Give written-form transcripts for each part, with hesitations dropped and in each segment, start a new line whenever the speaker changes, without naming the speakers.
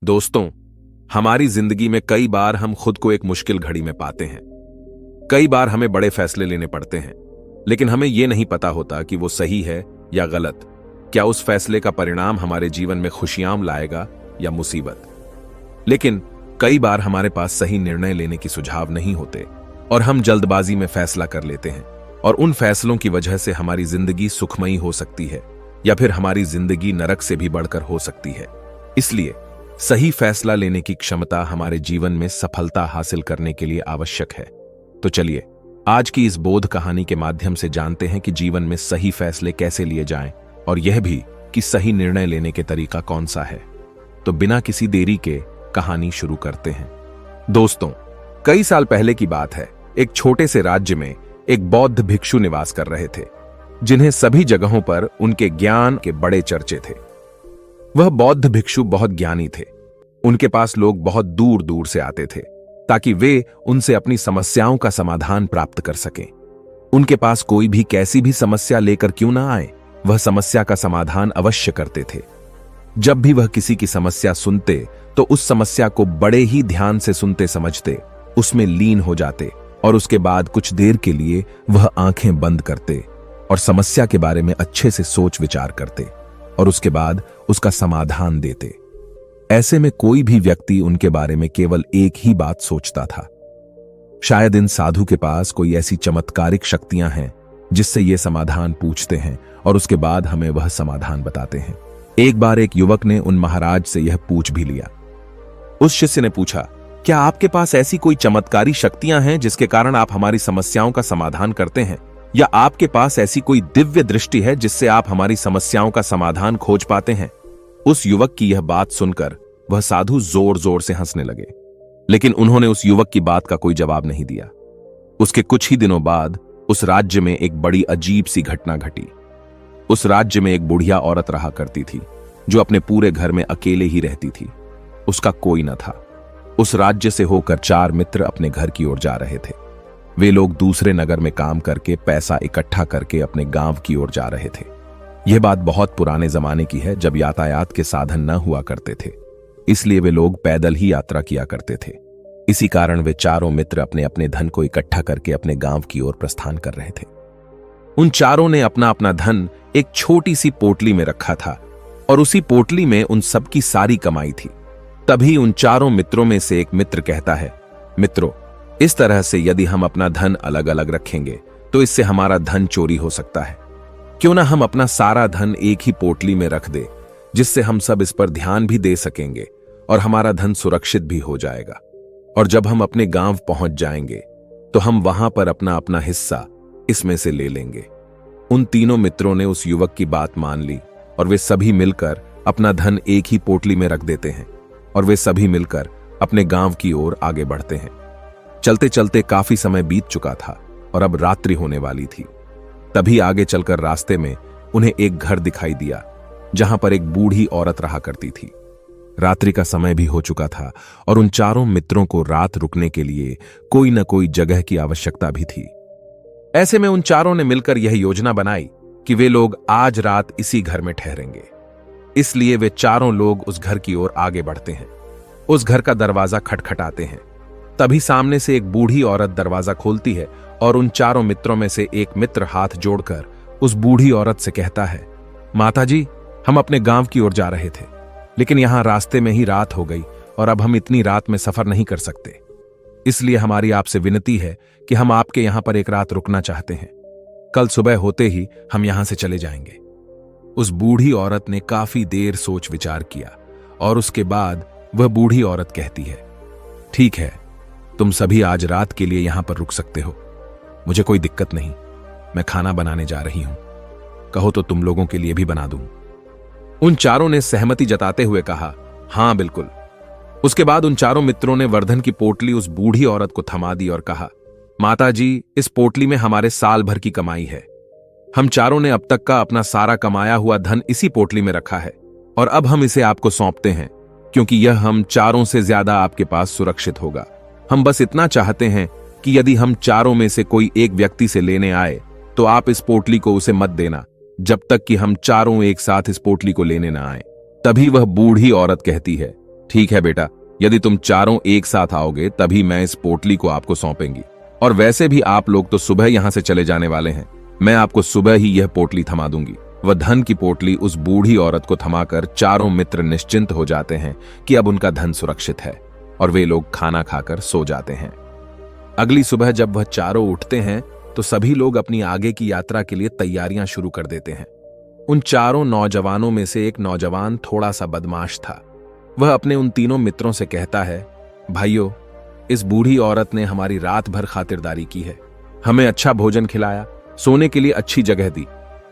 दोस्तों, हमारी जिंदगी में कई बार हम खुद को एक मुश्किल घड़ी में पाते हैं। कई बार हमें बड़े फैसले लेने पड़ते हैं, लेकिन हमें यह नहीं पता होता कि वो सही है या गलत। क्या उस फैसले का परिणाम हमारे जीवन में खुशियां लाएगा या मुसीबत। लेकिन कई बार हमारे पास सही निर्णय लेने की सुझाव नहीं होते और हम जल्दबाजी में फैसला कर लेते हैं, और उन फैसलों की वजह से हमारी जिंदगी सुखमयी हो सकती है या फिर हमारी जिंदगी नरक से भी बढ़कर हो सकती है। इसलिए सही फैसला लेने की क्षमता हमारे जीवन में सफलता हासिल करने के लिए आवश्यक है। तो चलिए आज की इस बोध कहानी के माध्यम से जानते हैं कि जीवन में सही फैसले कैसे लिए जाएं, और यह भी कि सही निर्णय लेने के तरीका कौन सा है। तो बिना किसी देरी के कहानी शुरू करते हैं। दोस्तों, कई साल पहले की बात है। एक छोटे से राज्य में एक बौद्ध भिक्षु निवास कर रहे थे, जिन्हें सभी जगहों पर उनके ज्ञान के बड़े चर्चे थे। वह बौद्ध भिक्षु बहुत ज्ञानी थे। उनके पास लोग बहुत दूर दूर से आते थे ताकि वे उनसे अपनी समस्याओं का समाधान प्राप्त कर सकें। उनके पास कोई भी कैसी भी समस्या लेकर क्यों ना आए, वह समस्या का समाधान अवश्य करते थे। जब भी वह किसी की समस्या सुनते तो उस समस्या को बड़े ही ध्यान से सुनते समझते, उसमें लीन हो जाते और उसके बाद कुछ देर के लिए वह आंखें बंद करते और समस्या के बारे में अच्छे से सोच विचार करते और उसके बाद उसका समाधान देते। ऐसे में कोई भी व्यक्ति उनके बारे में केवल एक ही बात सोचता था, शायद इन साधु के पास कोई ऐसी चमत्कारिक शक्तियां हैं जिससे ये समाधान पूछते हैं और उसके बाद हमें वह समाधान बताते हैं। एक बार एक युवक ने उन महाराज से यह पूछ भी लिया। उस शिष्य ने पूछा, क्या आपके पास ऐसी कोई चमत्कारी शक्तियां हैं जिसके कारण आप हमारी समस्याओं का समाधान करते हैं, या आपके पास ऐसी कोई दिव्य दृष्टि है जिससे आप हमारी समस्याओं का समाधान खोज पाते हैं। उस युवक की यह बात सुनकर वह साधु जोर जोर से हंसने लगे, लेकिन उन्होंने उस युवक की बात का कोई जवाब नहीं दिया। उसके कुछ ही दिनों बाद उस राज्य में एक बड़ी अजीब सी घटना घटी। उस राज्य में एक बुढ़िया औरत रहा करती थी जो अपने पूरे घर में अकेले ही रहती थी। उसका कोई न था। उस राज्य से होकर 4 मित्र अपने घर की ओर जा रहे थे। वे लोग दूसरे नगर में काम करके पैसा इकट्ठा करके अपने गांव की ओर जा रहे थे। यह बात बहुत पुराने जमाने की है, जब यातायात के साधन न हुआ करते थे, इसलिए वे लोग पैदल ही यात्रा किया करते थे। इसी कारण वे चारों मित्र अपने अपने धन को इकट्ठा करके अपने गांव की ओर प्रस्थान कर रहे थे। उन चारों ने अपना अपना धन एक छोटी सी पोटली में रखा था और उसी पोटली में उन सबकी सारी कमाई थी। तभी उन चारों मित्रों में से एक मित्र कहता है, मित्रों, इस तरह से यदि हम अपना धन अलग अलग रखेंगे तो इससे हमारा धन चोरी हो सकता है। क्यों ना हम अपना सारा धन एक ही पोटली में रख दे, जिससे हम सब इस पर ध्यान भी दे सकेंगे और हमारा धन सुरक्षित भी हो जाएगा। और जब हम अपने गांव पहुंच जाएंगे तो हम वहां पर अपना अपना हिस्सा इसमें से ले लेंगे। उन तीनों मित्रों ने उस युवक की बात मान ली और वे सभी मिलकर अपना धन एक ही पोटली में रख देते हैं और वे सभी मिलकर अपने गांव की ओर आगे बढ़ते हैं। चलते चलते काफी समय बीत चुका था और अब रात्रि होने वाली थी। तभी आगे चलकर रास्ते में उन्हें एक घर दिखाई दिया जहां पर एक बूढ़ी औरत रहा करती थी। रात्रि का समय भी हो चुका था और उन चारों मित्रों को रात रुकने के लिए कोई न कोई जगह की आवश्यकता भी थी। ऐसे में उन चारों ने मिलकर यह योजना बनाई कि वे लोग आज रात इसी घर में ठहरेंगे। इसलिए वे चारों लोग उस घर की ओर आगे बढ़ते हैं। उस घर का दरवाजा खटखटाते हैं। तभी सामने से एक बूढ़ी औरत दरवाजा खोलती है और उन चारों मित्रों में से एक मित्र हाथ जोड़कर उस बूढ़ी औरत से कहता है, माताजी, हम अपने गांव की ओर जा रहे थे, लेकिन यहां रास्ते में ही रात हो गई और अब हम इतनी रात में सफर नहीं कर सकते। इसलिए हमारी आपसे विनती है कि हम आपके यहां पर एक रात रुकना चाहते हैं। कल सुबह होते ही हम यहां से चले जाएंगे। उस बूढ़ी औरत ने काफी देर सोच विचार किया और उसके बाद वह बूढ़ी औरत कहती है, ठीक है, तुम सभी आज रात के लिए यहां पर रुक सकते हो। मुझे कोई दिक्कत नहीं, मैं खाना बनाने जा रही हूं। कहो तो तुम लोगों के लिए भी बना दूं। उन चारों ने सहमति जताते हुए कहा, हां बिल्कुल। उसके बाद उन चारों मित्रों ने वर्धन की पोटली उस बूढ़ी औरत को थमा दी और कहा, माताजी, इस पोटली में हमारे साल भर की कमाई है। हम चारों ने अब तक का अपना सारा कमाया हुआ धन इसी पोटली में रखा है और अब हम इसे आपको सौंपते हैं, क्योंकि यह हम चारों से ज्यादा आपके पास सुरक्षित होगा। हम बस इतना चाहते हैं कि यदि हम चारों में से कोई एक व्यक्ति से लेने आए तो आप इस पोटली को उसे मत देना जब तक कि हम चारों एक साथ इस पोटली को लेने ना आए। तभी वह बूढ़ी औरत कहती है, ठीक है बेटा, यदि तुम चारों एक साथ आओगे तभी मैं इस पोटली को आपको सौंपेंगी। और वैसे भी आप लोग तो सुबह यहां से चले जाने वाले हैं, मैं आपको सुबह ही यह पोटली थमा दूंगी। वह धन की पोटली उस बूढ़ी औरत को थमाकर चारों मित्र निश्चिंत हो जाते हैं कि अब उनका धन सुरक्षित है, और वे लोग खाना खाकर सो जाते हैं। अगली सुबह जब वह चारों उठते हैं तो सभी लोग अपनी आगे की यात्रा के लिए तैयारियां शुरू कर देते हैं। उन चारों नौजवानों में से एक नौजवान थोड़ा सा बदमाश था। वह अपने उन तीनों मित्रों से कहता है, भाइयों, इस बूढ़ी औरत ने हमारी रात भर खातिरदारी की है, हमें अच्छा भोजन खिलाया, सोने के लिए अच्छी जगह दी,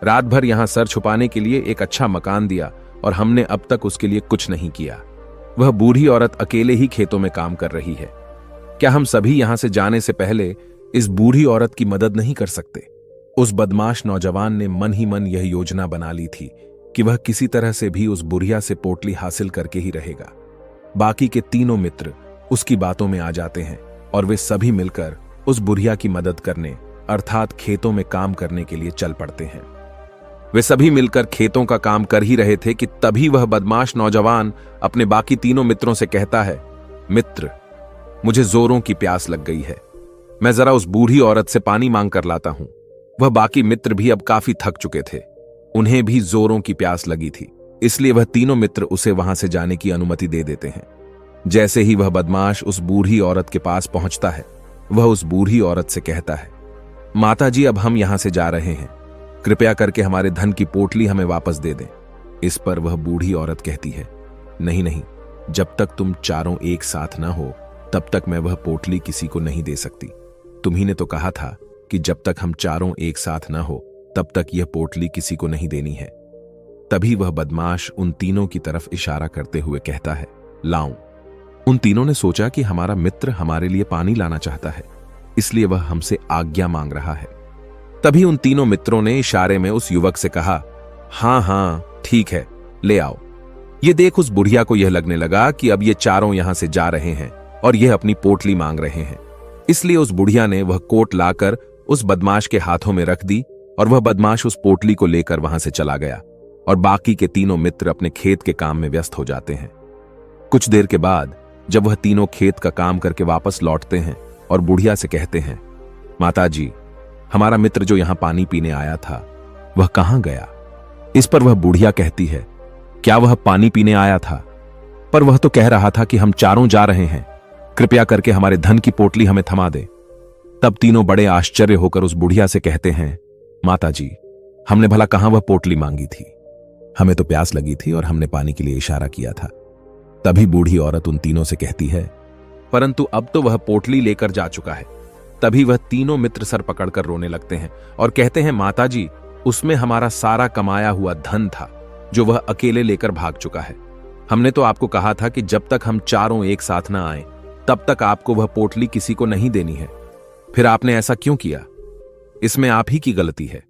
रात भर यहां सर छुपाने के लिए एक अच्छा मकान दिया, और हमने अब तक उसके लिए कुछ नहीं किया। वह बूढ़ी औरत अकेले ही खेतों में काम कर रही है। क्या हम सभी यहां से जाने से पहले इस बूढ़ी औरत की मदद नहीं कर सकते? उस बदमाश नौजवान ने मन ही मन यह योजना बना ली थी कि वह किसी तरह से भी उस बुढ़िया से पोटली हासिल करके ही रहेगा। बाकी के तीनों मित्र उसकी बातों में आ जाते हैं और वे सभी मिलकर उस बुढ़िया की मदद करने अर्थात खेतों में काम करने के लिए चल पड़ते हैं। वे सभी मिलकर खेतों का काम कर ही रहे थे कि तभी वह बदमाश नौजवान अपने बाकी तीनों मित्रों से कहता है, मित्र, मुझे जोरों की प्यास लग गई है, मैं जरा उस बूढ़ी औरत से पानी मांग कर लाता हूं। वह बाकी मित्र भी अब काफी थक चुके थे, उन्हें भी जोरों की प्यास लगी थी, इसलिए वह तीनों मित्र उसे वहां से जाने की अनुमति दे देते हैं। जैसे ही वह बदमाश उस बूढ़ी औरत के पास पहुंचता है, वह उस बूढ़ी औरत से कहता है, माताजी, अब हम यहां से जा रहे हैं, कृपया करके हमारे धन की पोटली हमें वापस दे दें। इस पर वह बूढ़ी औरत कहती है, नहीं नहीं, जब तक तुम चारों एक साथ ना हो तब तक मैं वह पोटली किसी को नहीं दे सकती। तुम्ही ने तो कहा था कि जब तक हम चारों एक साथ ना हो तब तक यह पोटली किसी को नहीं देनी है। तभी वह बदमाश उन तीनों की तरफ इशारा करते हुए कहता है, लाऊं। उन तीनों ने सोचा कि हमारा मित्र हमारे लिए पानी लाना चाहता है, इसलिए वह हमसे आज्ञा मांग रहा है। तभी उन तीनों मित्रों ने इशारे में उस युवक से कहा, हां हां ठीक है, ले आओ। ये देख उस बुढ़िया को यह लगने लगा कि अब ये चारों यहां से जा रहे हैं और यह अपनी पोटली मांग रहे हैं, इसलिए उस बुढ़िया ने वह कोट लाकर उस बदमाश के हाथों में रख दी और वह बदमाश उस पोटली को लेकर वहां से चला गया और बाकी के तीनों मित्र अपने खेत के काम में व्यस्त हो जाते हैं। कुछ देर के बाद जब वह तीनों खेत का काम करके वापस लौटते हैं और बुढ़िया से कहते हैं, माताजी, हमारा मित्र जो यहां पानी पीने आया था वह कहां गया? इस पर वह बुढ़िया कहती है, क्या वह पानी पीने आया था? पर वह तो कह रहा था कि हम चारों जा रहे हैं, कृपया करके हमारे धन की पोटली हमें थमा दे। तब तीनों बड़े आश्चर्य होकर उस बुढ़िया से कहते हैं, माताजी, हमने भला कहां वह पोटली मांगी थी, हमें तो प्यास लगी थी और हमने पानी के लिए इशारा किया था। तभी बूढ़ी औरत उन तीनों से कहती है, परंतु अब तो वह पोटली लेकर जा चुका है। तभी वह तीनों मित्र सर पकड़कर रोने लगते हैं और कहते हैं, माताजी, उसमें हमारा सारा कमाया हुआ धन था जो वह अकेले लेकर भाग चुका है। हमने तो आपको कहा था कि जब तक हम चारों एक साथ ना आए तब तक आपको वह पोटली किसी को नहीं देनी है, फिर आपने ऐसा क्यों किया? इसमें आप ही की गलती है।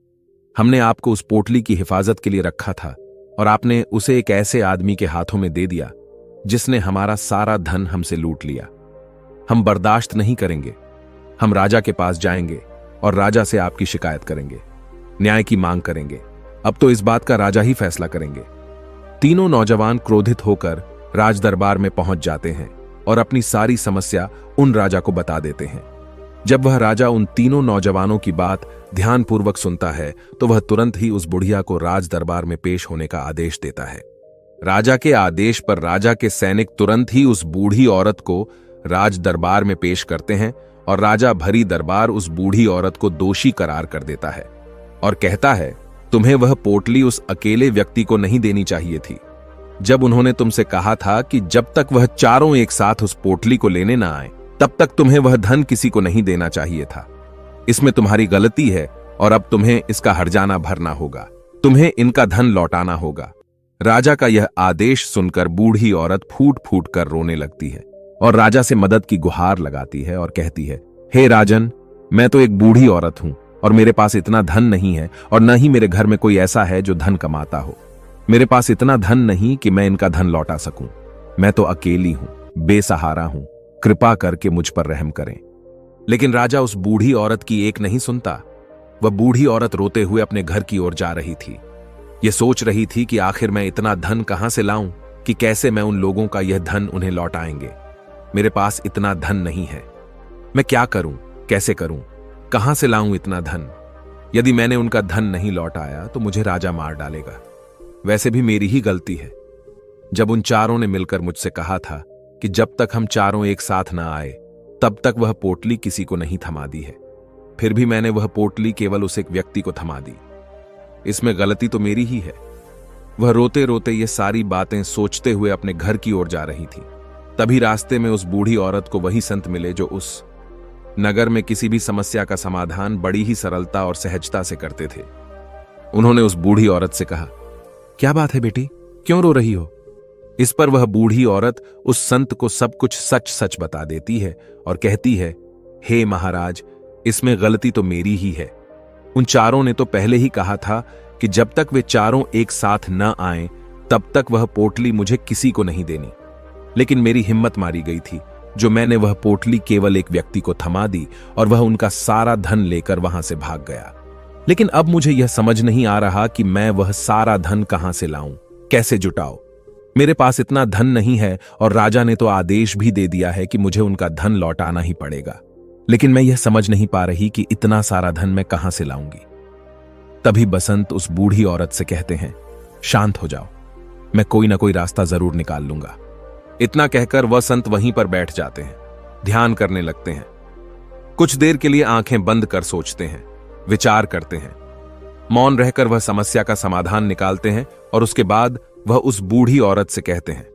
हमने आपको उस पोटली की हिफाजत के लिए रखा था और आपने उसे एक ऐसे आदमी के हाथों में दे दिया जिसने हमारा सारा धन हमसे लूट लिया। हम बर्दाश्त नहीं करेंगे, हम राजा के पास जाएंगे और राजा से आपकी शिकायत करेंगे, न्याय की मांग करेंगे। अब तो इस बात का राजा ही फैसला करेंगे। तीनों नौजवान क्रोधित होकर राज दरबार में पहुंच जाते हैं और अपनी सारी समस्या उन राजा को बता देते हैं। जब वह राजा उन तीनों नौजवानों की बात ध्यानपूर्वक सुनता है तो वह तुरंत ही उस बुढ़िया को राज दरबार में पेश होने का आदेश देता है। राजा के आदेश पर राजा के सैनिक तुरंत ही उस बूढ़ी औरत को राज दरबार में पेश करते हैं और राजा भरी दरबार उस बूढ़ी औरत को दोषी करार कर देता है और कहता है, तुम्हें वह पोटली उस अकेले व्यक्ति को नहीं देनी चाहिए थी। जब उन्होंने तुमसे कहा था कि जब तक वह चारों एक साथ उस पोटली को लेने ना आए तब तक तुम्हें वह धन किसी को नहीं देना चाहिए था। इसमें तुम्हारी गलती है और अब तुम्हें इसका हर्जाना भरना होगा, तुम्हें इनका धन लौटाना होगा। राजा का यह आदेश सुनकर बूढ़ी औरत फूट फूट कर रोने लगती है और राजा से मदद की गुहार लगाती है और कहती है, हे राजन, मैं तो एक बूढ़ी औरत हूं और मेरे पास इतना धन नहीं है और न ही मेरे घर में कोई ऐसा है जो धन कमाता हो। मेरे पास इतना धन नहीं कि मैं इनका धन लौटा सकूं। मैं तो अकेली हूं, बेसहारा हूं, कृपा करके मुझ पर रहम करें। लेकिन राजा उस बूढ़ी औरत की एक नहीं सुनता। वह बूढ़ी औरत रोते हुए अपने घर की ओर जा रही थी। यह सोच रही थी कि आखिर मैं इतना धन कहां से लाऊं कि कैसे मैं उन लोगों का यह धन उन्हें लौटाएंगे। मेरे पास इतना धन नहीं है। मैं क्या करूं, कैसे करूं, कहां से लाऊं इतना धन? यदि मैंने उनका धन नहीं लौटाया तो मुझे राजा मार डालेगा। वैसे भी मेरी ही गलती है। जब उन चारों ने मिलकर मुझसे कहा था कि जब तक हम चारों एक साथ ना आए तब तक वह पोटली किसी को नहीं थमा दी है, फिर भी मैंने वह पोटली केवल उस एक व्यक्ति को थमा दी। इसमें गलती तो मेरी ही है। वह रोते रोते ये सारी बातें सोचते हुए अपने घर की ओर जा रही थी। तभी रास्ते में उस बूढ़ी औरत को वही संत मिले जो उस नगर में किसी भी समस्या का समाधान बड़ी ही सरलता और सहजता से करते थे। उन्होंने उस बूढ़ी औरत से कहा, क्या बात है बेटी, क्यों रो रही हो? इस पर वह बूढ़ी औरत उस संत को सब कुछ सच सच बता देती है और कहती है, हे महाराज, इसमें गलती तो मेरी ही है। उन चारों ने तो पहले ही कहा था कि जब तक वे चारों एक साथ न आएं तब तक वह पोटली मुझे किसी को नहीं देनी। लेकिन मेरी हिम्मत मारी गई थी जो मैंने वह पोटली केवल एक व्यक्ति को थमा दी और वह उनका सारा धन लेकर वहां से भाग गया। लेकिन अब मुझे यह समझ नहीं आ रहा कि मैं वह सारा धन कहां से लाऊं, कैसे जुटाऊं। मेरे पास इतना धन नहीं है और राजा ने तो आदेश भी दे दिया है कि मुझे उनका धन लौटाना ही पड़ेगा। लेकिन मैं यह समझ नहीं पा रही कि इतना सारा धन मैं कहां से लाऊंगी। तभी बसंत उस बूढ़ी औरत से कहते हैं, शांत हो जाओ, मैं कोई ना कोई रास्ता जरूर निकाल लूंगा। इतना कहकर वह संत वहीं पर बैठ जाते हैं, ध्यान करने लगते हैं। कुछ देर के लिए आंखें बंद कर सोचते हैं, विचार करते हैं। मौन रहकर वह समस्या का समाधान निकालते हैं और उसके बाद वह उस बूढ़ी औरत से कहते हैं,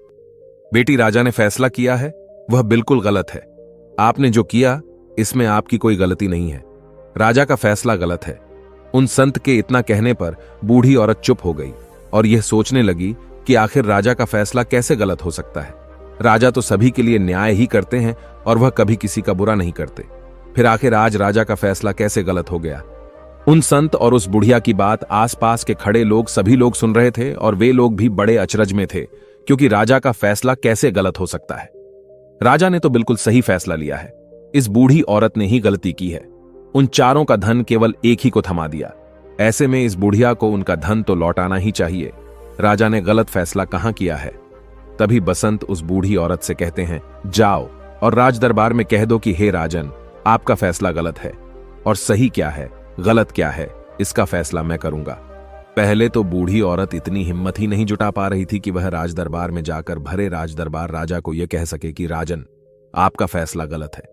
बेटी, राजा ने फैसला किया है वह बिल्कुल गलत है। आपने जो किया इसमें आपकी कोई गलती नहीं है। राजा का फैसला गलत है। उन संत के इतना कहने पर बूढ़ी औरत चुप हो गई और यह सोचने लगी कि आखिर राजा का फैसला कैसे गलत हो सकता है। राजा तो सभी के लिए न्याय ही करते हैं और वह कभी किसी का बुरा नहीं करते। फिर आखिर आज राजा का फैसला कैसे गलत हो गया? उन संत और उस बुढ़िया की बात आसपास के खड़े लोग सभी लोग सुन रहे थे और वे लोग भी बड़े अचरज में थे, क्योंकि राजा का फैसला कैसे गलत हो सकता है। राजा ने तो बिल्कुल सही फैसला लिया है। इस बूढ़ी औरत ने ही गलती की है। उन चारों का धन केवल एक ही को थमा दिया। ऐसे में इस बुढ़िया को उनका धन तो लौटाना ही चाहिए। राजा ने गलत फैसला कहां किया है? तभी बसंत उस बूढ़ी औरत से कहते हैं, जाओ और राज दरबार में कह दो कि हे राजन, आपका फैसला गलत है और सही क्या है, गलत क्या है, इसका फैसला मैं करूंगा। पहले तो बूढ़ी औरत इतनी हिम्मत ही नहीं जुटा पा रही थी कि वह राज दरबार में जाकर भरे राज दरबार राजा को यह कह सके कि राजन, आपका फैसला गलत है।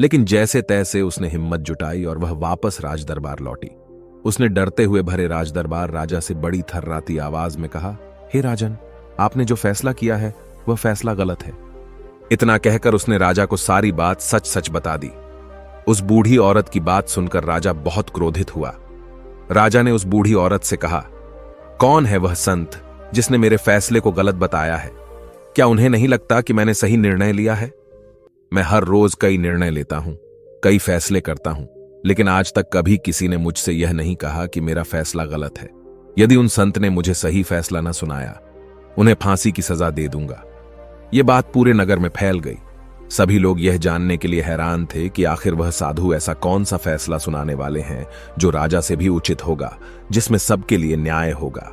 लेकिन जैसे तैसे उसने हिम्मत जुटाई और वह वापस राज दरबार लौटी। उसने डरते हुए भरे राज दरबार राजा से बड़ी थर्राती आवाज में कहा, हे राजन, आपने जो फैसला किया है वह फैसला गलत है। इतना कहकर उसने राजा को सारी बात सच सच बता दी। उस बूढ़ी औरत की बात सुनकर राजा बहुत क्रोधित हुआ। राजा ने उस बूढ़ी औरत से कहा, कौन है वह संत जिसने मेरे फैसले को गलत बताया है? क्या उन्हें नहीं लगता कि मैंने सही निर्णय लिया है? मैं हर रोज कई निर्णय लेता हूं, कई फैसले करता हूं, लेकिन आज तक कभी किसी ने मुझसे यह नहीं कहा कि मेरा फैसला गलत है। यदि उन संत ने मुझे सही फैसला न सुनाया, उन्हें फांसी की सजा दे दूंगा। यह बात पूरे नगर में फैल गई। सभी लोग यह जानने के लिए हैरान थे कि आखिर वह साधु ऐसा कौन सा फैसला सुनाने वाले हैं जो राजा से भी उचित होगा, जिसमें सबके लिए न्याय होगा।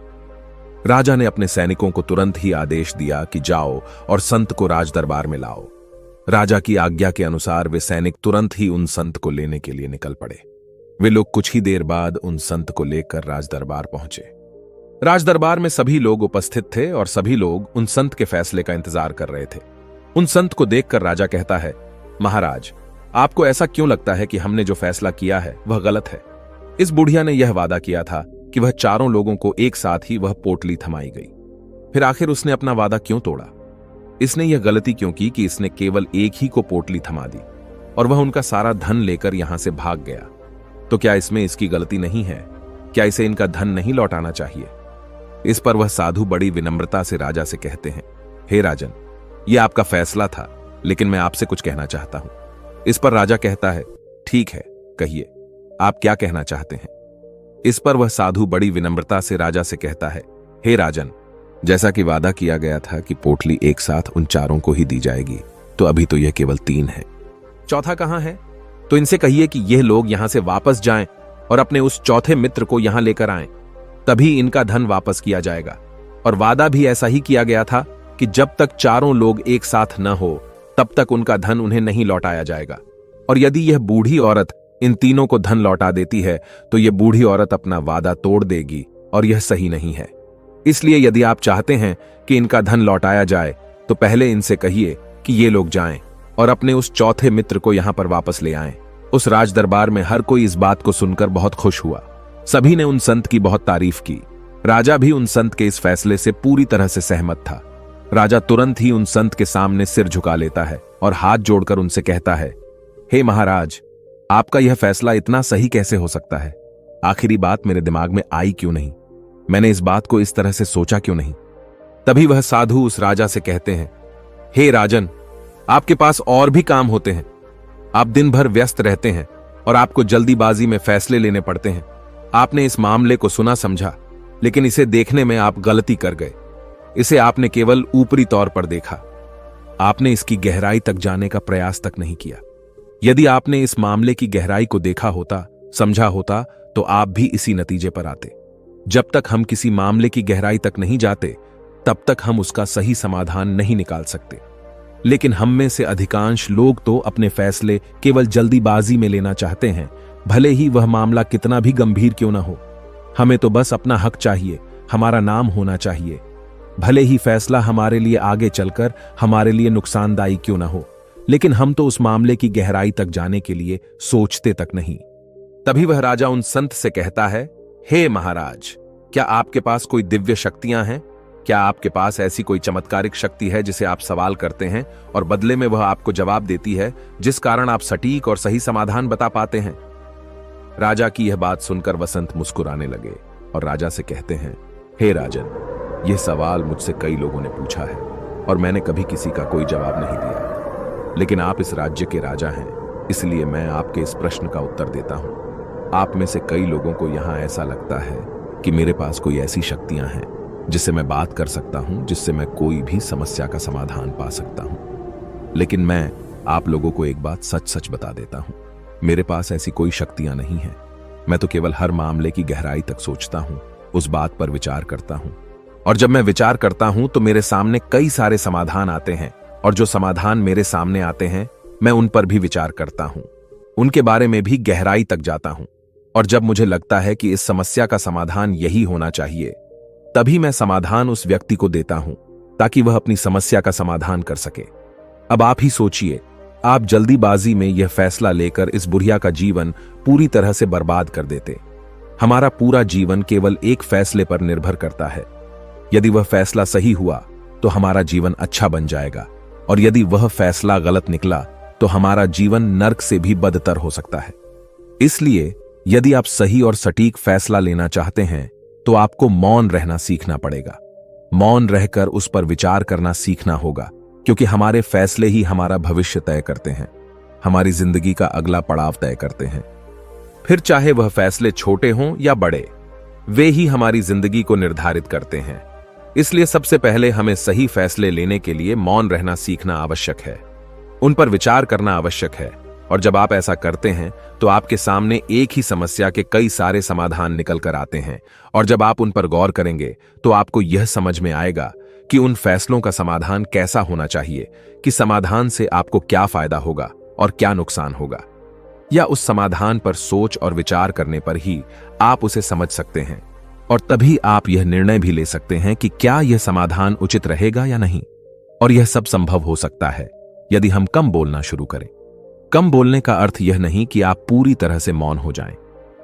राजा ने अपने सैनिकों को तुरंत ही आदेश दिया कि जाओ और संत को राज दरबार में लाओ। राजा की आज्ञा के अनुसार वे सैनिक तुरंत ही उन संत को लेने के लिए निकल पड़े। वे लोग कुछ ही देर बाद उन संत को लेकर राज दरबार पहुंचे। राज दरबार में सभी लोग उपस्थित थे और सभी लोग उन संत के फैसले का इंतजार कर रहे थे। उन संत को देखकर राजा कहता है, महाराज, आपको ऐसा क्यों लगता है कि हमने जो फैसला किया है वह गलत है? इस बुढ़िया ने यह वादा किया था कि वह चारों लोगों को एक साथ ही वह पोटली थमाई गई। फिर आखिर उसने अपना वादा क्यों तोड़ा? इसने यह गलती क्यों की कि इसने केवल एक ही को पोटली थमा दी और वह उनका सारा धन लेकर यहां से भाग गया? तो क्या इसमें इसकी गलती नहीं है? क्या इसे इनका धन नहीं लौटाना चाहिए? इस पर वह साधु बड़ी विनम्रता से राजा से कहते हैं, हे राजन, यह आपका फैसला था, लेकिन मैं आपसे कुछ कहना चाहता हूं। इस पर राजा कहता है, ठीक है, कहिए, आप क्या कहना चाहते हैं? इस पर वह साधु बड़ी विनम्रता से राजा से कहता है, हे राजन, जैसा कि वादा किया गया था कि पोटली एक साथ उन चारों को ही दी जाएगी, तो अभी तो यह केवल 3 है। चौथा कहां है? तो इनसे कहिए कि यह लोग यहां से वापस जाएं और अपने उस चौथे मित्र को यहां लेकर आएं, तभी इनका धन वापस किया जाएगा। और वादा भी ऐसा ही किया गया था कि जब तक चारों लोग एक साथ न हो तब तक उनका धन उन्हें नहीं लौटाया जाएगा। और यदि यह बूढ़ी औरत इन तीनों को धन लौटा देती है तो यह बूढ़ी औरत अपना वादा तोड़ देगी और यह सही नहीं है। इसलिए यदि आप चाहते हैं कि इनका धन लौटाया जाए तो पहले इनसे कहिए कि ये लोग जाएं और अपने उस चौथे मित्र को यहां पर वापस ले आएं। उस राज दरबार में हर कोई इस बात को सुनकर बहुत खुश हुआ। सभी ने उन संत की बहुत तारीफ की। राजा भी उन संत के इस फैसले से पूरी तरह से सहमत था। राजा तुरंत ही उन संत के सामने सिर झुका लेता है और हाथ जोड़कर उनसे कहता है, हे महाराज, आपका यह फैसला इतना सही कैसे हो सकता है? आखिरी बात मेरे दिमाग में आई क्यों नहीं? मैंने इस बात को इस तरह से सोचा क्यों नहीं? तभी वह साधु उस राजा से कहते हैं, हे राजन, आपके पास और भी काम होते हैं। आप दिन भर व्यस्त रहते हैं और आपको जल्दीबाजी में फैसले लेने पड़ते हैं। आपने इस मामले को सुना समझा, लेकिन इसे देखने में आप गलती कर गए। इसे आपने केवल ऊपरी तौर पर देखा। आपने इसकी गहराई तक जाने का प्रयास तक नहीं किया। यदि आपने इस मामले की गहराई को देखा होता, समझा होता, तो आप भी इसी नतीजे पर आते। जब तक हम किसी मामले की गहराई तक नहीं जाते तब तक हम उसका सही समाधान नहीं निकाल सकते। लेकिन हम में से अधिकांश लोग तो अपने फैसले केवल जल्दीबाजी में लेना चाहते हैं, भले ही वह मामला कितना भी गंभीर क्यों ना हो। हमें तो बस अपना हक चाहिए, हमारा नाम होना चाहिए, भले ही फैसला हमारे लिए आगे चलकर हमारे लिए नुकसानदायी क्यों ना हो। लेकिन हम तो उस मामले की गहराई तक जाने के लिए सोचते तक नहीं। तभी वह राजा उन संत से कहता है, हे महाराज, क्या आपके पास कोई दिव्य शक्तियां हैं? क्या आपके पास ऐसी कोई चमत्कारिक शक्ति है जिसे आप सवाल करते हैं और बदले में वह आपको जवाब देती है, जिस कारण आप सटीक और सही समाधान बता पाते हैं? राजा की यह बात सुनकर वसंत मुस्कुराने लगे और राजा से कहते हैं, हे राजन, यह सवाल मुझसे कई लोगों ने पूछा है और मैंने कभी किसी का कोई जवाब नहीं दिया। लेकिन आप इस राज्य के राजा हैं, इसलिए मैं आपके इस प्रश्न का उत्तर देता हूं। आप में से कई लोगों को यहां ऐसा लगता है कि मेरे पास कोई ऐसी शक्तियां हैं जिससे मैं बात कर सकता हूं, जिससे मैं कोई भी समस्या का समाधान पा सकता हूं। लेकिन मैं आप लोगों को एक बात सच सच बता देता हूं, मेरे पास ऐसी कोई शक्तियां नहीं हैं। मैं तो केवल हर मामले की गहराई तक सोचता हूं, उस बात पर विचार करता हूं, और जब मैं विचार करता हूं तो मेरे सामने कई सारे समाधान आते हैं, और जो समाधान मेरे सामने आते हैं मैं उन पर भी विचार करता हूं, उनके बारे में भी गहराई तक जाता हूं। और जब मुझे लगता है कि इस समस्या का समाधान यही होना चाहिए, तभी मैं समाधान उस व्यक्ति को देता हूं ताकि वह अपनी समस्या का समाधान कर सके। अब आप ही सोचिए, आप जल्दीबाजी में यह फैसला लेकर इस बुढ़िया का जीवन पूरी तरह से बर्बाद कर देते। हमारा पूरा जीवन केवल एक फैसले पर निर्भर करता है। यदि वह फैसला सही हुआ तो हमारा जीवन अच्छा बन जाएगा, और यदि वह फैसला गलत निकला तो हमारा जीवन नर्क से भी बदतर हो सकता है। इसलिए यदि आप सही और सटीक फैसला लेना चाहते हैं तो आपको मौन रहना सीखना पड़ेगा। मौन रहकर उस पर विचार करना सीखना होगा, क्योंकि हमारे फैसले ही हमारा भविष्य तय करते हैं, हमारी जिंदगी का अगला पड़ाव तय करते हैं। फिर चाहे वह फैसले छोटे हों या बड़े, वे ही हमारी जिंदगी को निर्धारित करते हैं। इसलिए सबसे पहले हमें सही फैसले लेने के लिए मौन रहना सीखना आवश्यक है, उन पर विचार करना आवश्यक है। और जब आप ऐसा करते हैं तो आपके सामने एक ही समस्या के कई सारे समाधान निकल कर आते हैं, और जब आप उन पर गौर करेंगे तो आपको यह समझ में आएगा कि उन फैसलों का समाधान कैसा होना चाहिए, कि समाधान से आपको क्या फायदा होगा और क्या नुकसान होगा। या उस समाधान पर सोच और विचार करने पर ही आप उसे समझ सकते हैं, और तभी आप यह निर्णय भी ले सकते हैं कि क्या यह समाधान उचित रहेगा या नहीं। और यह सब संभव हो सकता है यदि हम कम बोलना शुरू करें। कम बोलने का अर्थ यह नहीं कि आप पूरी तरह से मौन हो जाएं।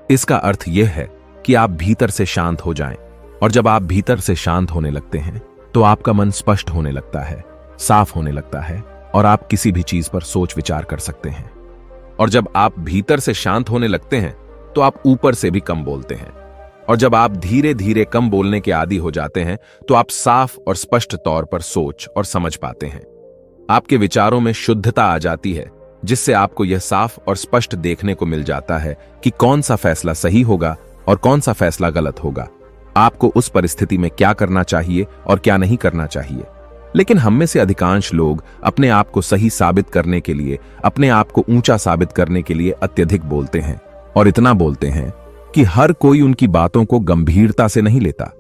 इसका अर्थ यह है कि आप भीतर से शांत हो जाएं, और जब आप भीतर से शांत होने लगते हैं तो आपका मन स्पष्ट होने लगता है, साफ होने लगता है, और आप किसी भी चीज पर सोच विचार कर सकते हैं। और जब आप भीतर से शांत होने लगते हैं तो आप ऊपर से भी कम बोलते हैं, और जब आप धीरे धीरे कम बोलने के आदी हो जाते हैं तो आप साफ और स्पष्ट तौर पर सोच और समझ पाते हैं। आपके विचारों में शुद्धता आ जाती है, जिससे आपको यह साफ और स्पष्ट देखने को मिल जाता है कि कौन सा फैसला सही होगा और कौन सा फैसला गलत होगा। आपको उस परिस्थिति में क्या करना चाहिए और क्या नहीं करना चाहिए। लेकिन हम में से अधिकांश लोग अपने आप को सही साबित करने के लिए, अपने आप को ऊंचा साबित करने के लिए अत्यधिक बोलते हैं, और इतना बोलते हैं कि हर कोई उनकी बातों को गंभीरता से नहीं लेता।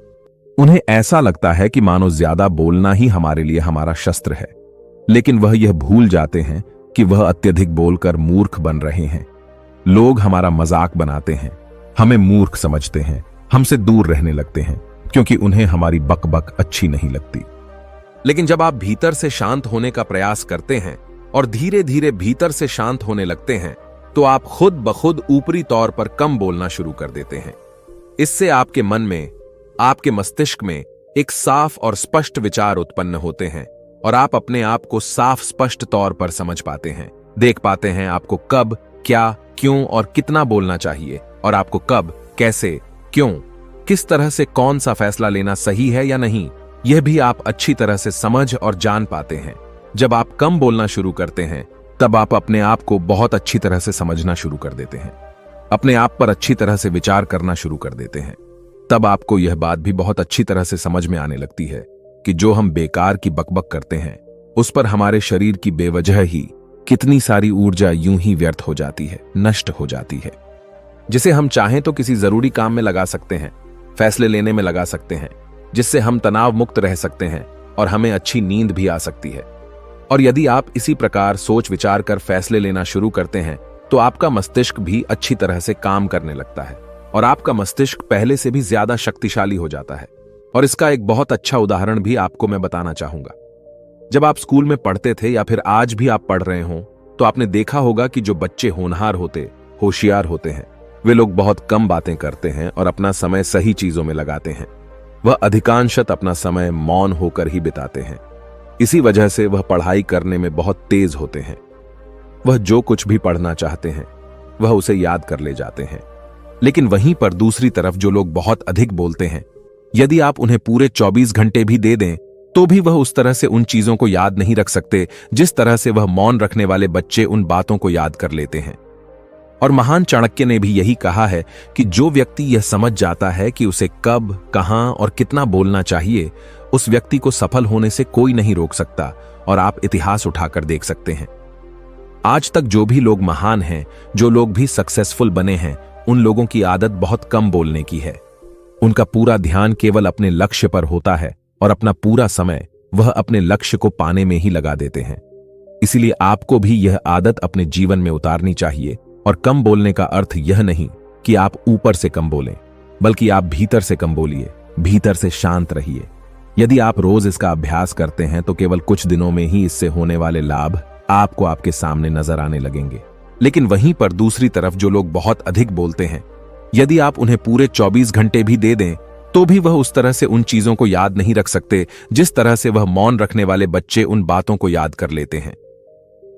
उन्हें ऐसा लगता है कि मानो ज्यादा बोलना ही हमारे लिए हमारा शस्त्र है, लेकिन वह यह भूल जाते हैं कि वह अत्यधिक बोलकर मूर्ख बन रहे हैं। लोग हमारा मजाक बनाते हैं, हमें मूर्ख समझते हैं, हमसे दूर रहने लगते हैं क्योंकि उन्हें हमारी बकबक अच्छी नहीं लगती। लेकिन जब आप भीतर से शांत होने का प्रयास करते हैं और धीरे धीरे भीतर से शांत होने लगते हैं, तो आप खुद ब खुद ऊपरी तौर पर कम बोलना शुरू कर देते हैं। इससे आपके मन में, आपके मस्तिष्क में एक साफ और स्पष्ट विचार उत्पन्न होते हैं और आप अपने आप को साफ स्पष्ट तौर पर समझ पाते हैं, देख पाते हैं आपको कब, क्या, क्यों और कितना बोलना चाहिए और आपको कब, कैसे, क्यों, किस तरह से कौन सा फैसला लेना सही है या नहीं, यह भी आप अच्छी तरह से समझ और जान पाते हैं। जब आप कम बोलना शुरू करते हैं, तब आप अपने आप को बहुत अच्छी तरह से समझना शुरू कर देते हैं, अपने आप पर अच्छी तरह से विचार करना शुरू कर देते हैं। तब आपको यह बात भी बहुत अच्छी तरह से समझ में आने लगती है कि जो हम बेकार की बकबक करते हैं, उस पर हमारे शरीर की बेवजह ही कितनी सारी ऊर्जा यूं ही व्यर्थ हो जाती है, नष्ट हो जाती है, जिसे हम चाहें तो किसी जरूरी काम में लगा सकते हैं, फैसले लेने में लगा सकते हैं, जिससे हम तनाव मुक्त रह सकते हैं और हमें अच्छी नींद भी आ सकती है। और यदि आप इसी प्रकार सोच विचार कर फैसले लेना शुरू करते हैं, तो आपका मस्तिष्क भी अच्छी तरह से काम करने लगता है और आपका मस्तिष्क पहले से भी ज्यादा शक्तिशाली हो जाता है। और इसका एक बहुत अच्छा उदाहरण भी आपको मैं बताना चाहूंगा। जब आप स्कूल में पढ़ते थे या फिर आज भी आप पढ़ रहे हो, तो आपने देखा होगा कि जो बच्चे होनहार होते, होशियार होते हैं, वे लोग बहुत कम बातें करते हैं और अपना समय सही चीजों में लगाते हैं। वह अधिकांशतः अपना समय मौन होकर ही बिताते हैं। इसी वजह से वह पढ़ाई करने में बहुत तेज होते हैं। वह जो कुछ भी पढ़ना चाहते हैं, वह उसे याद कर ले जाते हैं। लेकिन वहीं पर दूसरी तरफ जो लोग बहुत अधिक बोलते हैं, यदि आप उन्हें पूरे 24 घंटे भी दे दें, तो भी वह उस तरह से उन चीजों को याद नहीं रख सकते जिस तरह से वह मौन रखने वाले बच्चे उन बातों को याद कर लेते हैं। और महान चाणक्य ने भी यही कहा है कि जो व्यक्ति यह समझ जाता है कि उसे कब, कहां और कितना बोलना चाहिए, उस व्यक्ति को सफल होने से कोई नहीं रोक सकता। और आप इतिहास उठाकर देख सकते हैं, आज तक जो भी लोग महान हैं, जो लोग भी सक्सेसफुल बने हैं, उन लोगों की आदत बहुत कम बोलने की है। उनका पूरा ध्यान केवल अपने लक्ष्य पर होता है और अपना पूरा समय वह अपने लक्ष्य को पाने में ही लगा देते हैं। इसीलिए आपको भी यह आदत अपने जीवन में उतारनी चाहिए। और कम बोलने का अर्थ यह नहीं कि आप ऊपर से कम बोलें, बल्कि आप भीतर से कम बोलिए, भीतर से शांत रहिए। यदि आप रोज इसका अभ्यास करते हैं, तो केवल कुछ दिनों में ही इससे होने वाले लाभ आपको आपके सामने नजर आने लगेंगे। लेकिन वहीं पर दूसरी तरफ जो लोग बहुत अधिक बोलते हैं, यदि आप उन्हें पूरे 24 घंटे भी दे दें, तो भी वह उस तरह से उन चीजों को याद नहीं रख सकते जिस तरह से वह मौन रखने वाले बच्चे उन बातों को याद कर लेते हैं।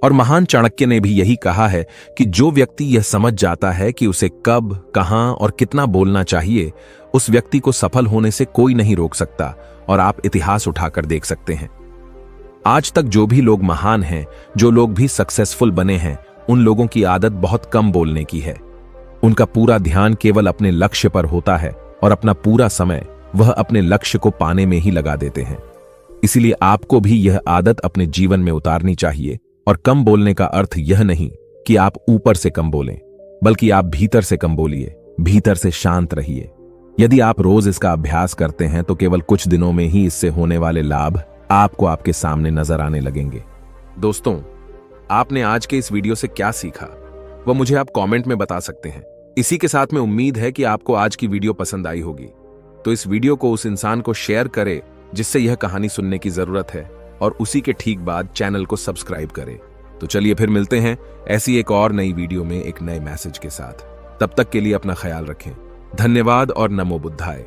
और महान चाणक्य ने भी यही कहा है कि जो व्यक्ति यह समझ जाता है कि उसे कब, कहां और कितना बोलना चाहिए, उस व्यक्ति को सफल होने से कोई नहीं रोक सकता। और आप इतिहास उठाकर देख सकते हैं, आज तक जो भी लोग महान हैं, जो लोग भी सक्सेसफुल बने हैं, उन लोगों की आदत बहुत कम बोलने की है। उनका पूरा ध्यान केवल अपने लक्ष्य पर होता है और अपना पूरा समय वह अपने लक्ष्य को पाने में ही लगा देते हैं। इसीलिए आपको भी यह आदत अपने जीवन में उतारनी चाहिए। और कम बोलने का अर्थ यह नहीं कि आप ऊपर से कम बोलें, बल्कि आप भीतर से कम बोलिए, भीतर से शांत रहिए। यदि आप रोज इसका अभ्यास करते हैं, तो केवल कुछ दिनों में ही इससे होने वाले लाभ आपको आपके सामने नजर आने लगेंगे। दोस्तों, आपने आज के इस वीडियो से क्या सीखा, वह मुझे आप कमेंट में बता सकते हैं। इसी के साथ में उम्मीद है कि आपको आज की वीडियो पसंद आई होगी। तो इस वीडियो को उस इंसान को शेयर करें जिससे यह कहानी सुनने की जरूरत है, और उसी के ठीक बाद चैनल को सब्सक्राइब करें। तो चलिए फिर मिलते हैं ऐसी एक और नई वीडियो में एक नए मैसेज के साथ। तब तक के लिए अपना ख्याल रखें। धन्यवाद और नमो बुद्धाय।